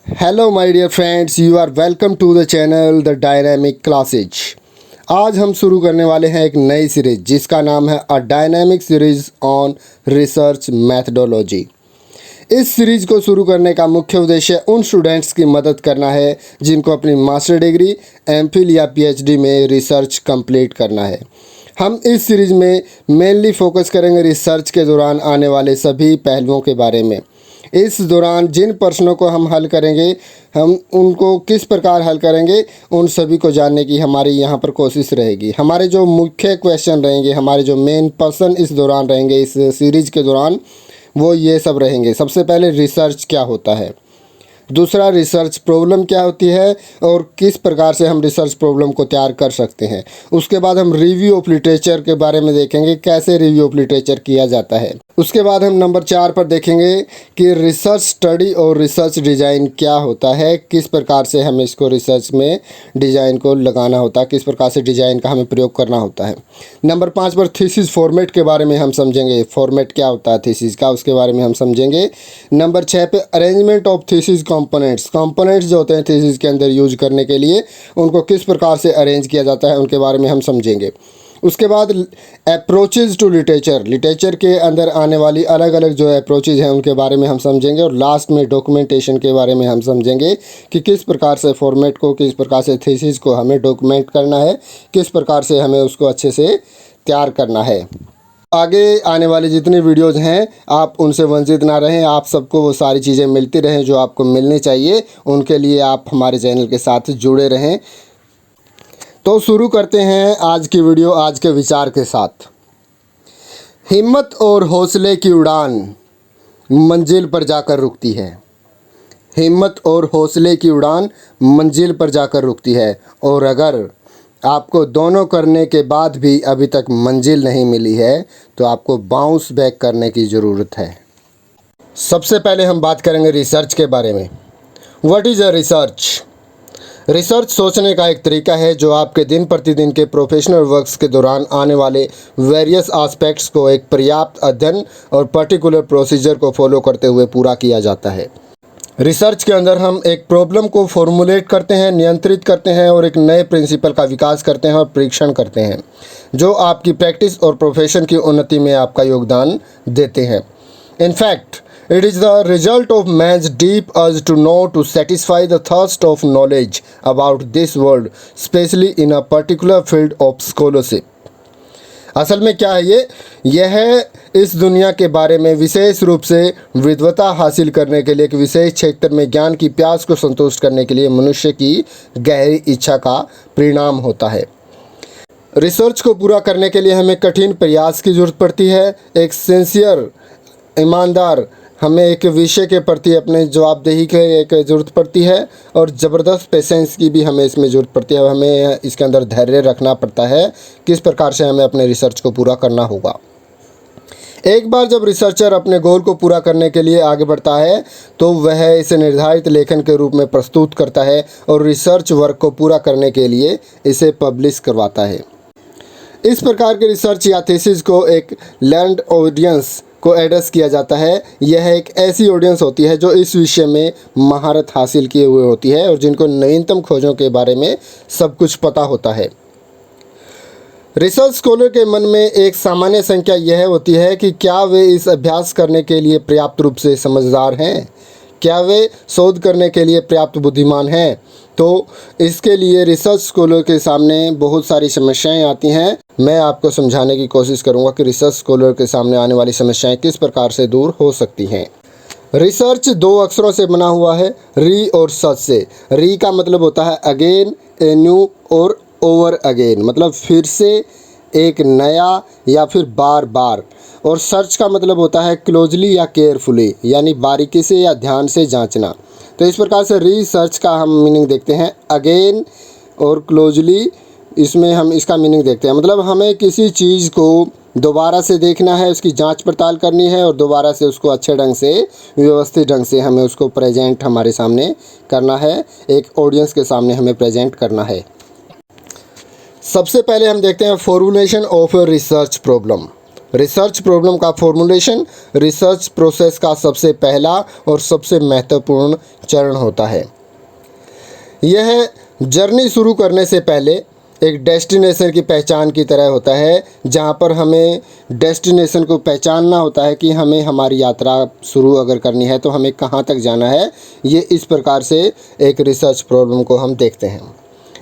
Hello my dear friends, you are welcome to the channel the dynamic classes. आज हम शुरू करने वाले हैं एक नई सीरीज जिसका नाम है a dynamic series on research methodology. इस सीरीज को शुरू करने का मुख्य उद्देश्य उन स्टूडेंट्स की मदद करना है जिनको अपनी मास्टर डिग्री, एमफिल या पीएचडी में रिसर्च कंप्लीट करना है। हम इस सीरीज़ में मेनली फोकस करेंगे रिसर्च के दौरान आने वाले सभी पहलुओं के बारे में। इस दौरान जिन प्रश्नों को हम हल करेंगे, हम उनको किस प्रकार हल करेंगे, उन सभी को जानने की हमारी यहाँ पर कोशिश रहेगी। हमारे जो मुख्य क्वेश्चन रहेंगे, हमारे जो मेन पर्सन इस दौरान रहेंगे, इस सीरीज़ के दौरान, वो ये सब रहेंगे। सबसे पहले रिसर्च क्या होता है, दूसरा रिसर्च प्रॉब्लम क्या होती है और किस प्रकार से हम रिसर्च प्रॉब्लम को तैयार कर सकते हैं। उसके बाद हम रिव्यू ऑफ लिटरेचर के बारे में देखेंगे, कैसे रिव्यू ऑफ लिटरेचर किया जाता है। उसके बाद हम नंबर 4 पर देखेंगे कि रिसर्च स्टडी और रिसर्च डिज़ाइन क्या होता है, किस प्रकार से हमें इसको रिसर्च में डिज़ाइन को लगाना होता है, किस प्रकार से डिज़ाइन का हमें प्रयोग करना होता है। नंबर 5 पर थीसिस फॉर्मेट के बारे में हम समझेंगे, फॉर्मेट क्या होता है थीसिस का, उसके बारे में हम समझेंगे। नंबर 6 पे अरेंजमेंट ऑफ थीसिस कंपोनेंट्स जो होते हैं थीसिस के अंदर यूज करने के लिए, उनको किस प्रकार से अरेंज किया जाता है, उनके बारे में हम समझेंगे। उसके बाद अप्रोचेज़ टू लिटरेचर के अंदर आने वाली अलग अलग जो अप्रोचेज़ हैं उनके बारे में हम समझेंगे। और लास्ट में डॉक्यूमेंटेशन के बारे में हम समझेंगे कि किस प्रकार से फॉर्मेट को, किस प्रकार से थीसिस को हमें डॉक्यूमेंट करना है, किस प्रकार से हमें उसको अच्छे से तैयार करना है। आगे आने वाली जितनी वीडियोज़ हैं आप उनसे वंचित ना रहें, आप सबको वो सारी चीज़ें मिलती रहें जो आपको मिलनी चाहिए। उनके लिए आप हमारे चैनल के साथ जुड़े रहें। तो शुरू करते हैं आज की वीडियो आज के विचार के साथ। हिम्मत और हौसले की उड़ान मंजिल पर जाकर रुकती है। हिम्मत और हौसले की उड़ान मंजिल पर जाकर रुकती है, और अगर आपको दोनों करने के बाद भी अभी तक मंजिल नहीं मिली है तो आपको बाउंस बैक करने की ज़रूरत है। सबसे पहले हम बात करेंगे रिसर्च के बारे में। What is a research? Research सोचने का एक तरीका है जो आपके दिन प्रतिदिन के प्रोफेशनल वर्क्स के दौरान आने वाले वेरियस एस्पेक्ट्स को एक पर्याप्त अध्ययन और पर्टिकुलर प्रोसीजर को फॉलो करते हुए पूरा किया जाता है। रिसर्च के अंदर हम एक प्रॉब्लम को फॉर्मुलेट करते हैं, नियंत्रित करते हैं और एक नए प्रिंसिपल का विकास करते हैं और परीक्षण करते हैं जो आपकी प्रैक्टिस और प्रोफेशन की उन्नति में आपका योगदान देते हैं। In fact it is the result of man's deep urge to know, to satisfy the thirst of knowledge about this world, especially in a particular field of scholarship. असल में क्या है यह है इस दुनिया के बारे में विशेष रूप से विद्वता हासिल करने के लिए एक विशेष क्षेत्र में ज्ञान की प्यास को संतुष्ट करने के लिए मनुष्य की गहरी इच्छा का परिणाम होता है। रिसर्च को पूरा करने के लिए हमें कठिन प्रयास की ज़रूरत पड़ती है, एक सिंसियर, ईमानदार, हमें एक विषय के प्रति अपने जवाबदेही की एक ज़रूरत पड़ती है, और ज़बरदस्त पेशेंस की भी हमें इसमें ज़रूरत पड़ती है। हमें इसके अंदर धैर्य रखना पड़ता है किस प्रकार से हमें अपने रिसर्च को पूरा करना होगा। एक बार जब रिसर्चर अपने गोल को पूरा करने के लिए आगे बढ़ता है तो वह इसे निर्धारित लेखन के रूप में प्रस्तुत करता है और रिसर्च वर्क को पूरा करने के लिए इसे पब्लिश करवाता है। इस प्रकार के रिसर्च या थीसिस को एक लर्नड ऑडियंस को एड्रेस किया जाता है। यह एक ऐसी ऑडियंस होती है जो इस विषय में महारत हासिल किए हुए होती है और जिनको नवीनतम खोजों के बारे में सब कुछ पता होता है। रिसर्च स्कॉलर के मन में एक सामान्य संख्या यह होती है कि क्या वे इस अभ्यास करने के लिए पर्याप्त रूप से समझदार हैं, क्या वे शोध करने के लिए पर्याप्त बुद्धिमान हैं। तो इसके लिए रिसर्च स्कॉलर के सामने बहुत सारी समस्याएं आती हैं। मैं आपको समझाने की कोशिश करूंगा कि रिसर्च स्कॉलर के सामने आने वाली समस्याएं किस प्रकार से दूर हो सकती हैं। रिसर्च 2 अक्षरों से बना हुआ है, री और सर्च से। री का मतलब होता है अगेन, ए न्यू, और ओवर अगेन मतलब फिर से, एक नया या फिर बार बार। और सर्च का मतलब होता है क्लोजली या केयरफुली, यानी बारीकी से या ध्यान से जांचना। तो इस प्रकार से रिसर्च का हम मीनिंग देखते हैं, अगेन और क्लोजली, इसमें हम इसका मीनिंग देखते हैं। मतलब हमें किसी चीज़ को दोबारा से देखना है, उसकी जांच पड़ताल करनी है और दोबारा से उसको अच्छे ढंग से, व्यवस्थित ढंग से हमें उसको प्रेजेंट हमारे सामने करना है, एक ऑडियंस के सामने हमें प्रेजेंट करना है। सबसे पहले हम देखते हैं formulation of research problem. Research problem का फॉर्मुलेशन रिसर्च प्रोसेस का सबसे पहला और सबसे महत्वपूर्ण चरण होता है। यह जर्नी शुरू करने से पहले एक डेस्टिनेशन की पहचान की तरह होता है, जहाँ पर हमें डेस्टिनेशन को पहचानना होता है कि हमें हमारी यात्रा शुरू अगर करनी है तो हमें कहाँ तक जाना है। ये इस प्रकार से एक रिसर्च प्रॉब्लम को हम देखते हैं।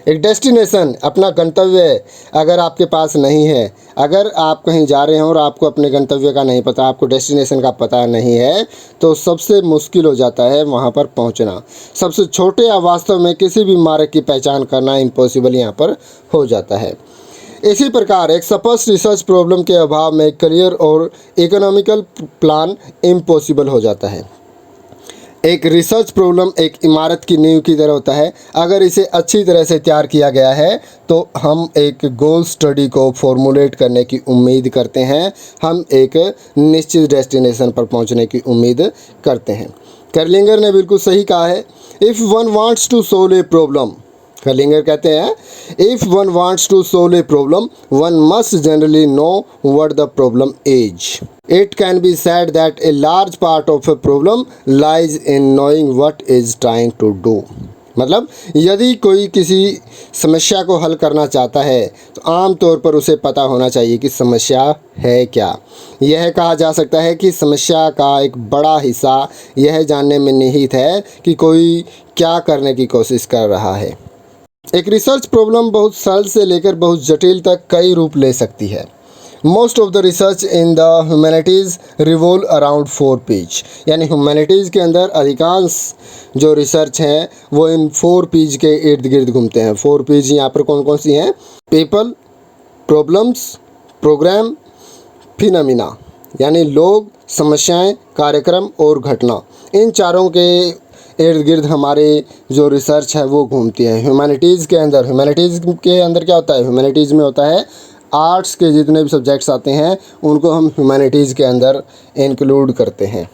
एक डेस्टिनेशन, अपना गंतव्य अगर आपके पास नहीं है, अगर आप कहीं जा रहे हैं और आपको अपने गंतव्य का नहीं पता, आपको डेस्टिनेशन का पता नहीं है, तो सबसे मुश्किल हो जाता है वहाँ पर पहुँचना। सबसे छोटे या वास्तव में किसी भी मार्ग की पहचान करना इम्पॉसिबल यहाँ पर हो जाता है। इसी प्रकार एक स्पष्ट रिसर्च प्रॉब्लम के अभाव में क्लियर और इकोनॉमिकल प्लान इम्पॉसिबल हो जाता है। एक रिसर्च प्रॉब्लम एक इमारत की नींव की तरह होता है। अगर इसे अच्छी तरह से तैयार किया गया है तो हम एक गोल स्टडी को फॉर्मुलेट करने की उम्मीद करते हैं, हम एक निश्चित डेस्टिनेशन पर पहुंचने की उम्मीद करते हैं। कर्लिंगर ने बिल्कुल सही कहा है, if one wants to solve a problem, Kerlinger कहते हैं, if one wants to solve a problem one must generally know what the problem is. It can be said that a large part of a problem lies in knowing what is trying to do। मतलब यदि कोई किसी समस्या को हल करना चाहता है तो आम तौर पर उसे पता होना चाहिए कि समस्या है क्या। यह कहा जा सकता है कि समस्या का एक बड़ा हिस्सा यह जानने में निहित है कि कोई क्या करने की कोशिश कर रहा है। एक रिसर्च प्रॉब्लम बहुत सरल से लेकर बहुत जटिल तक कई रूप ले सकती है। Most of the research in the humanities revolve around 4 P's, यानी ह्यूमैनिटीज़ के अंदर अधिकांश जो रिसर्च हैं वो इन 4 P's के इर्द गिर्द घूमते हैं। 4 P's यहाँ पर कौन कौन सी हैं? पीपल, प्रॉब्लम्स, प्रोग्राम, फिनोमिना, यानी लोग, समस्याएं, कार्यक्रम और घटना। इन चारों के इर्द गिर्द हमारे जो रिसर्च है वो घूमती है। ह्यूमैनिटीज़ के अंदर क्या होता है? ह्यूमैनिटीज़ में होता है आर्ट्स के जितने भी सब्जेक्ट्स आते हैं उनको हम ह्यूमैनिटीज़ के अंदर इंक्लूड करते हैं।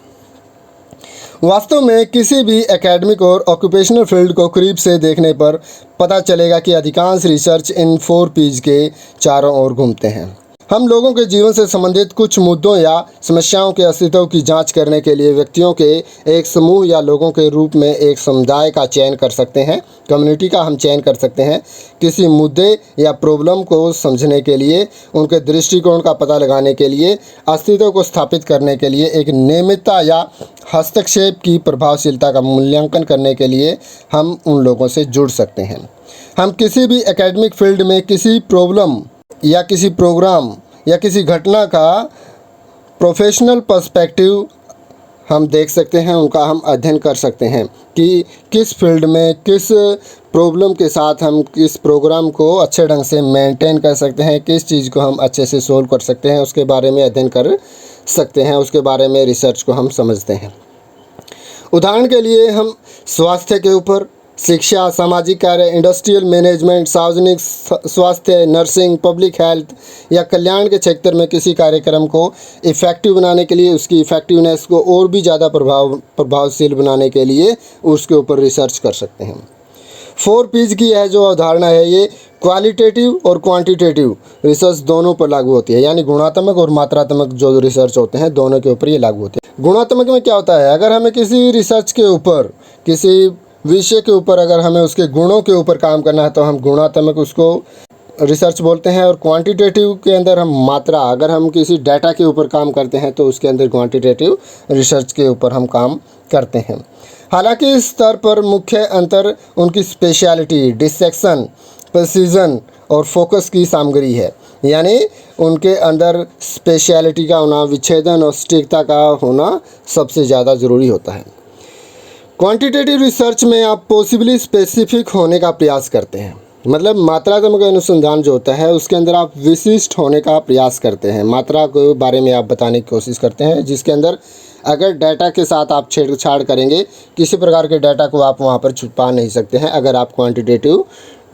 वास्तव में किसी भी एकेडमिक और ऑक्यूपेशनल फील्ड को करीब से देखने पर पता चलेगा कि अधिकांश रिसर्च इन 4 P's के चारों ओर घूमते हैं। हम लोगों के जीवन से संबंधित कुछ मुद्दों या समस्याओं के अस्तित्व की जांच करने के लिए व्यक्तियों के एक समूह या लोगों के रूप में एक समुदाय का चयन कर सकते हैं, कम्युनिटी का हम चयन कर सकते हैं। किसी मुद्दे या प्रॉब्लम को समझने के लिए, उनके दृष्टिकोण का पता लगाने के लिए, अस्तित्व को स्थापित करने के लिए, एक नियमितता या हस्तक्षेप की प्रभावशीलता का मूल्यांकन करने के लिए हम उन लोगों से जुड़ सकते हैं। हम किसी भी एकेडमिक फील्ड में किसी प्रॉब्लम या किसी प्रोग्राम या किसी घटना का प्रोफेशनल पर्सपेक्टिव हम देख सकते हैं, उनका हम अध्ययन कर सकते हैं कि किस फील्ड में किस प्रॉब्लम के साथ हम किस प्रोग्राम को अच्छे ढंग से मेंटेन कर सकते हैं, किस चीज़ को हम अच्छे से सोल्व कर सकते हैं, उसके बारे में अध्ययन कर सकते हैं, उसके बारे में रिसर्च को हम समझते हैं। उदाहरण के लिए हम स्वास्थ्य के ऊपर, शिक्षा, सामाजिक कार्य, इंडस्ट्रियल मैनेजमेंट, सार्वजनिक स्वास्थ्य, नर्सिंग, पब्लिक हेल्थ या कल्याण के क्षेत्र में किसी कार्यक्रम को इफ़ेक्टिव बनाने के लिए, उसकी इफ़ेक्टिवनेस को और भी ज़्यादा प्रभावशील बनाने के लिए उसके ऊपर रिसर्च कर सकते हैं। 4 P's की यह जो अवधारणा है ये क्वालिटेटिव और क्वांटिटेटिव रिसर्च दोनों पर लागू होती है, यानी गुणात्मक और मात्रात्मक जो रिसर्च होते हैं दोनों के ऊपर ये लागू होती है। गुणात्मक में क्या होता है? अगर हमें किसी रिसर्च के ऊपर, किसी विषय के ऊपर अगर हमें उसके गुणों के ऊपर काम करना है तो हम गुणात्मक उसको रिसर्च बोलते हैं। और क्वांटिटेटिव के अंदर हम मात्रा, अगर हम किसी डाटा के ऊपर काम करते हैं तो उसके अंदर क्वांटिटेटिव रिसर्च के ऊपर हम काम करते हैं। हालांकि इस स्तर पर मुख्य अंतर उनकी स्पेशलिटी, डिसेक्शन, प्रिसीजन और फोकस की सामग्री है, यानी उनके अंदर स्पेशलिटी का होना, विच्छेदन और सटीकता का होना सबसे ज़्यादा ज़रूरी होता है। क्वांटिटेटिव रिसर्च में आप पॉसिबली स्पेसिफिक होने का प्रयास करते हैं, मतलब मात्रात्मक अनुसंधान जो होता है उसके अंदर आप विशिष्ट होने का प्रयास करते हैं, मात्रा के बारे में आप बताने की कोशिश करते हैं, जिसके अंदर अगर डाटा के साथ आप छेड़छाड़ करेंगे, किसी प्रकार के डाटा को आप वहाँ पर छुपा नहीं सकते हैं अगर आप क्वांटिटेटिव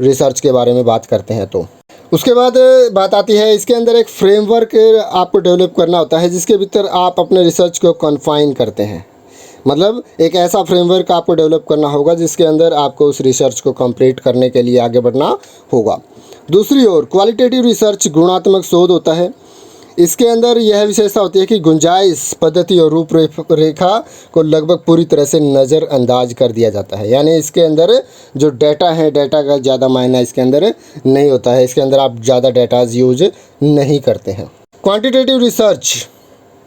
रिसर्च के बारे में बात करते हैं तो। उसके बाद बात आती है, इसके अंदर एक फ्रेमवर्क आपको डेवलप करना होता है जिसके भीतर आप अपने रिसर्च को कन्फाइन करते हैं। मतलब एक ऐसा फ्रेमवर्क आपको डेवलप करना होगा जिसके अंदर आपको उस रिसर्च को कंप्लीट करने के लिए आगे बढ़ना होगा। दूसरी ओर क्वालिटेटिव रिसर्च गुणात्मक शोध होता है। इसके अंदर यह विशेषता होती है कि गुंजाइश, पद्धति और रूपरेखा को लगभग पूरी तरह से नज़रअंदाज कर दिया जाता है। यानी इसके अंदर जो डाटा है, डाटा का ज़्यादा मायना इसके अंदर नहीं होता है। इसके अंदर आप ज़्यादा डाटाज यूज नहीं करते हैं। क्वांटिटेटिव रिसर्च,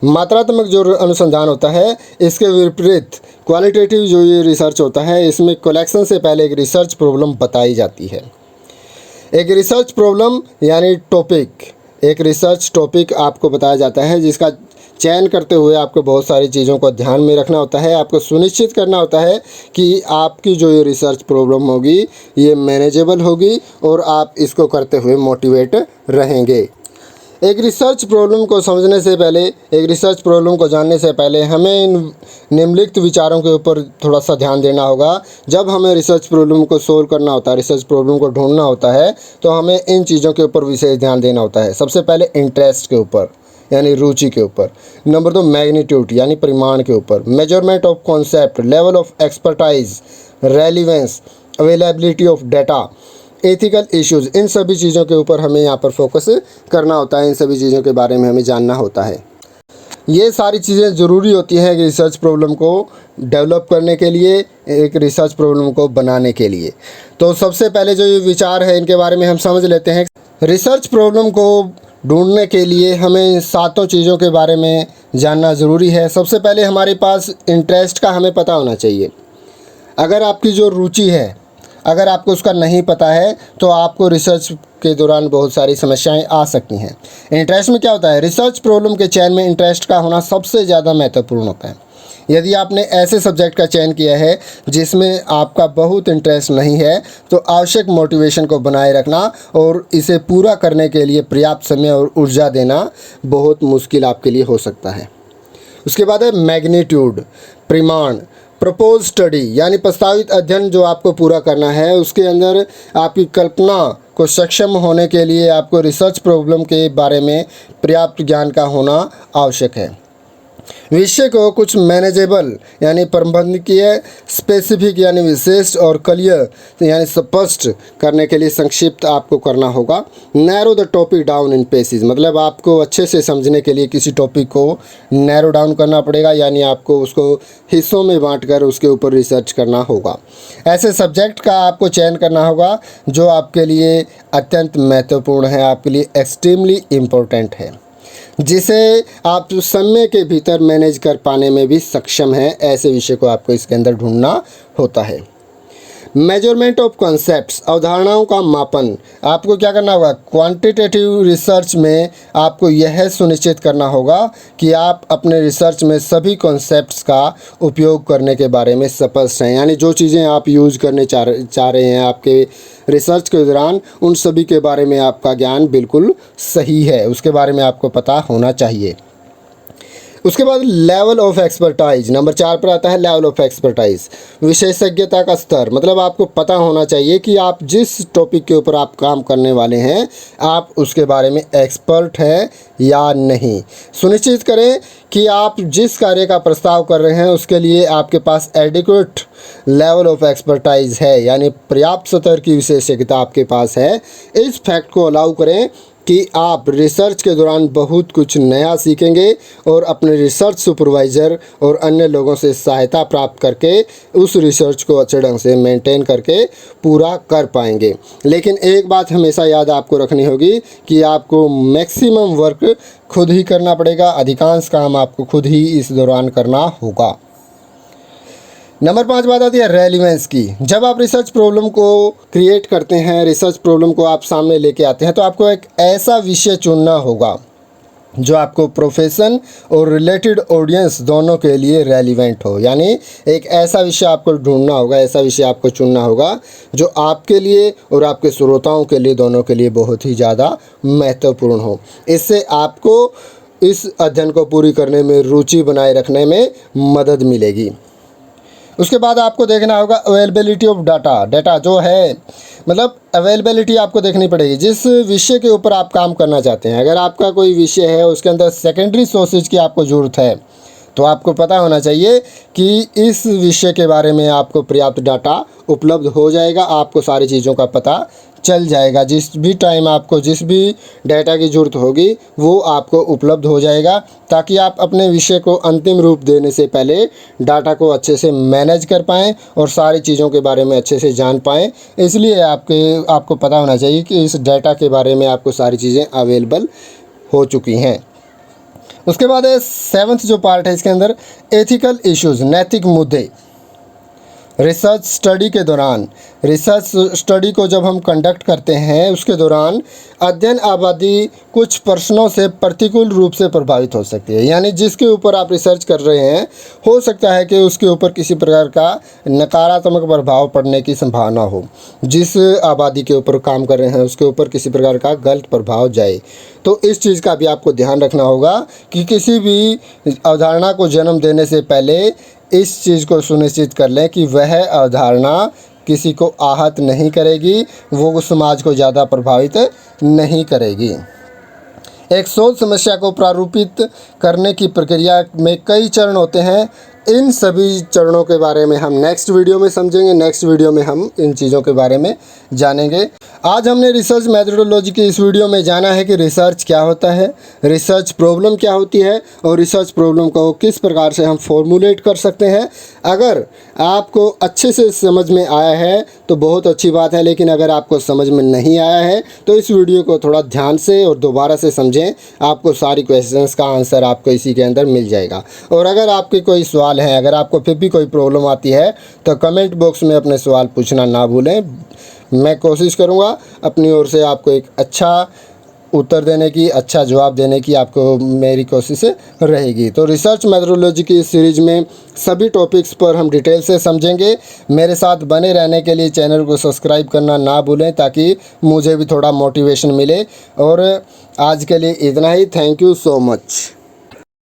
मात्रात्मक जो अनुसंधान होता है, इसके विपरीत क्वालिटेटिव जो ये रिसर्च होता है, इसमें कलेक्शन से पहले एक रिसर्च प्रॉब्लम बताई जाती है। एक रिसर्च प्रॉब्लम यानी टॉपिक, एक रिसर्च टॉपिक आपको बताया जाता है, जिसका चयन करते हुए आपको बहुत सारी चीज़ों को ध्यान में रखना होता है। आपको सुनिश्चित करना होता है कि आपकी जो ये रिसर्च प्रॉब्लम होगी ये मैनेजेबल होगी और आप इसको करते हुए मोटिवेट रहेंगे। एक रिसर्च प्रॉब्लम को समझने से पहले, एक रिसर्च प्रॉब्लम को जानने से पहले हमें इन निम्नलिखित विचारों के ऊपर थोड़ा सा ध्यान देना होगा। जब हमें रिसर्च प्रॉब्लम को सोल्व करना होता है, रिसर्च प्रॉब्लम को ढूंढना होता है, तो हमें इन चीज़ों के ऊपर विशेष ध्यान देना होता है। सबसे पहले इंटरेस्ट के ऊपर यानी रुचि के ऊपर। नंबर 2 मैग्नीट्यूड यानी परिमाण के ऊपर। Measurement of concept, level of expertise, relevance, availability of data, ethical issues, इन सभी चीज़ों के ऊपर हमें यहाँ पर फोकस करना होता है। इन सभी चीज़ों के बारे में हमें जानना होता है। ये सारी चीज़ें ज़रूरी होती हैं एक रिसर्च प्रॉब्लम को डेवलप करने के लिए, एक रिसर्च प्रॉब्लम को बनाने के लिए। तो सबसे पहले जो ये विचार है इनके बारे में हम समझ लेते हैं। रिसर्च प्रॉब्लम को ढूंढने के लिए हमें 7 चीज़ों के बारे में जानना ज़रूरी है। सबसे पहले हमारे पास इंटरेस्ट का हमें पता होना चाहिए। अगर आपकी जो रुचि है, अगर आपको उसका नहीं पता है तो आपको रिसर्च के दौरान बहुत सारी समस्याएं आ सकती हैं। इंटरेस्ट में क्या होता है, रिसर्च प्रॉब्लम के चयन में इंटरेस्ट का होना सबसे ज़्यादा महत्वपूर्ण होता है। यदि आपने ऐसे सब्जेक्ट का चयन किया है जिसमें आपका बहुत इंटरेस्ट नहीं है, तो आवश्यक मोटिवेशन को बनाए रखना और इसे पूरा करने के लिए पर्याप्त समय और ऊर्जा देना बहुत मुश्किल आपके लिए हो सकता है। उसके बाद है मैग्नीट्यूड, परिमाण। प्रपोज स्टडी यानी प्रस्तावित अध्ययन जो आपको पूरा करना है, उसके अंदर आपकी कल्पना को सक्षम होने के लिए आपको रिसर्च प्रॉब्लम के बारे में पर्याप्त ज्ञान का होना आवश्यक है। विषय को कुछ मैनेजेबल यानी प्रबंधकीय, स्पेसिफिक यानी विशेष और क्लियर यानी स्पष्ट करने के लिए संक्षिप्त आपको करना होगा। Narrow the topic down in pieces, मतलब आपको अच्छे से समझने के लिए किसी टॉपिक को नैरो डाउन करना पड़ेगा, यानी आपको उसको हिस्सों में बांटकर उसके ऊपर रिसर्च करना होगा। ऐसे सब्जेक्ट का आपको चयन करना होगा जो आपके लिए अत्यंत महत्वपूर्ण है, आपके लिए एक्सट्रीमली इम्पोर्टेंट है, जिसे आप समय के भीतर मैनेज कर पाने में भी सक्षम हैं। ऐसे विषय को आपको इसके अंदर ढूंढना होता है। मेजरमेंट ऑफ कॉन्सेप्ट्स, अवधारणाओं का मापन। आपको क्या करना होगा, क्वांटिटेटिव रिसर्च में आपको यह सुनिश्चित करना होगा कि आप अपने रिसर्च में सभी कॉन्सेप्ट्स का उपयोग करने के बारे में स्पष्ट हैं। यानी जो चीज़ें आप यूज़ करने चाह रहे हैं आपके रिसर्च के दौरान, उन सभी के बारे में आपका ज्ञान बिल्कुल सही है, उसके बारे में आपको पता होना चाहिए। उसके बाद लेवल ऑफ एक्सपर्टाइज, नंबर 4 पर आता है लेवल ऑफ एक्सपर्टाइज, विशेषज्ञता का स्तर। मतलब आपको पता होना चाहिए कि आप जिस टॉपिक के ऊपर आप काम करने वाले हैं, आप उसके बारे में एक्सपर्ट हैं या नहीं। सुनिश्चित करें कि आप जिस कार्य का प्रस्ताव कर रहे हैं उसके लिए आपके पास एडिक्वेट लेवल ऑफ एक्सपर्टाइज है, यानी पर्याप्त स्तर की विशेषज्ञता आपके पास है। इस फैक्ट को अलाउ करें कि आप रिसर्च के दौरान बहुत कुछ नया सीखेंगे और अपने रिसर्च सुपरवाइज़र और अन्य लोगों से सहायता प्राप्त करके उस रिसर्च को अच्छे ढंग से मेंटेन करके पूरा कर पाएंगे। लेकिन एक बात हमेशा याद आपको रखनी होगी कि आपको मैक्सिमम वर्क खुद ही करना पड़ेगा, अधिकांश काम आपको खुद ही इस दौरान करना होगा। नंबर 5 बात आती है रेलिवेंस की। जब आप रिसर्च प्रॉब्लम को क्रिएट करते हैं, रिसर्च प्रॉब्लम को आप सामने लेके आते हैं, तो आपको एक ऐसा विषय चुनना होगा जो आपको प्रोफेशन और रिलेटेड ऑडियंस दोनों के लिए रेलिवेंट हो। यानी एक ऐसा विषय आपको ढूंढना होगा, ऐसा विषय आपको चुनना होगा जो आपके लिए और आपके श्रोताओं के लिए, दोनों के लिए बहुत ही ज़्यादा महत्वपूर्ण हो। इससे आपको इस अध्ययन को पूरी करने में रुचि बनाए रखने में मदद मिलेगी। उसके बाद आपको देखना होगा अवेलेबिलिटी ऑफ डाटा। डाटा जो है, मतलब अवेलेबिलिटी आपको देखनी पड़ेगी जिस विषय के ऊपर आप काम करना चाहते हैं। अगर आपका कोई विषय है उसके अंदर सेकेंडरी सोर्सेज की आपको ज़रूरत है, तो आपको पता होना चाहिए कि इस विषय के बारे में आपको पर्याप्त डाटा उपलब्ध हो जाएगा, आपको सारी चीज़ों का पता चल जाएगा। जिस भी टाइम आपको जिस भी डाटा की ज़रूरत होगी वो आपको उपलब्ध हो जाएगा, ताकि आप अपने विषय को अंतिम रूप देने से पहले डाटा को अच्छे से मैनेज कर पाएँ और सारी चीज़ों के बारे में अच्छे से जान पाएँ। इसलिए आपको पता होना चाहिए कि इस डाटा के बारे में आपको सारी चीज़ें अवेलेबल हो चुकी हैं। उसके बाद है 7th जो पार्ट है इसके अंदर, एथिकल इश्यूज़, नैतिक मुद्दे। रिसर्च स्टडी के दौरान, रिसर्च स्टडी को जब हम कंडक्ट करते हैं उसके दौरान अध्ययन आबादी कुछ प्रश्नों से प्रतिकूल रूप से प्रभावित हो सकती है। यानी जिसके ऊपर आप रिसर्च कर रहे हैं हो सकता है कि उसके ऊपर किसी प्रकार का नकारात्मक प्रभाव पड़ने की संभावना हो। जिस आबादी के ऊपर काम कर रहे हैं उसके ऊपर किसी प्रकार का गलत प्रभाव जाए, तो इस चीज़ का भी आपको ध्यान रखना होगा कि किसी भी अवधारणा को जन्म देने से पहले इस चीज़ को सुनिश्चित कर लें कि वह अवधारणा किसी को आहत नहीं करेगी, वो समाज को ज़्यादा प्रभावित नहीं करेगी। एक शोध समस्या को प्रारूपित करने की प्रक्रिया में कई चरण होते हैं। इन सभी चरणों के बारे में हम नेक्स्ट वीडियो में समझेंगे। नेक्स्ट वीडियो में हम इन चीज़ों के बारे में जानेंगे। आज हमने रिसर्च मेथोडोलॉजी की इस वीडियो में जाना है कि रिसर्च क्या होता है, रिसर्च प्रॉब्लम क्या होती है और रिसर्च प्रॉब्लम को किस प्रकार से हम फॉर्मुलेट कर सकते हैं। अगर आपको अच्छे से समझ में आया है तो बहुत अच्छी बात है, लेकिन अगर आपको समझ में नहीं आया है तो इस वीडियो को थोड़ा ध्यान से और दोबारा से समझें। आपको सारी क्वेश्चंस का आंसर आपको इसी के अंदर मिल जाएगा। और अगर आपके कोई सवाल हैं, अगर आपको फिर भी कोई प्रॉब्लम आती है तो कमेंट बॉक्स में अपने सवाल पूछना ना भूलें। मैं कोशिश करूँगा अपनी ओर से आपको एक अच्छा उत्तर देने की, अच्छा जवाब देने की आपको मेरी कोशिश रहेगी। तो रिसर्च मेथोडोलॉजी की इस सीरीज़ में सभी टॉपिक्स पर हम डिटेल से समझेंगे। मेरे साथ बने रहने के लिए चैनल को सब्सक्राइब करना ना भूलें, ताकि मुझे भी थोड़ा मोटिवेशन मिले। और आज के लिए इतना ही। Thank you so much.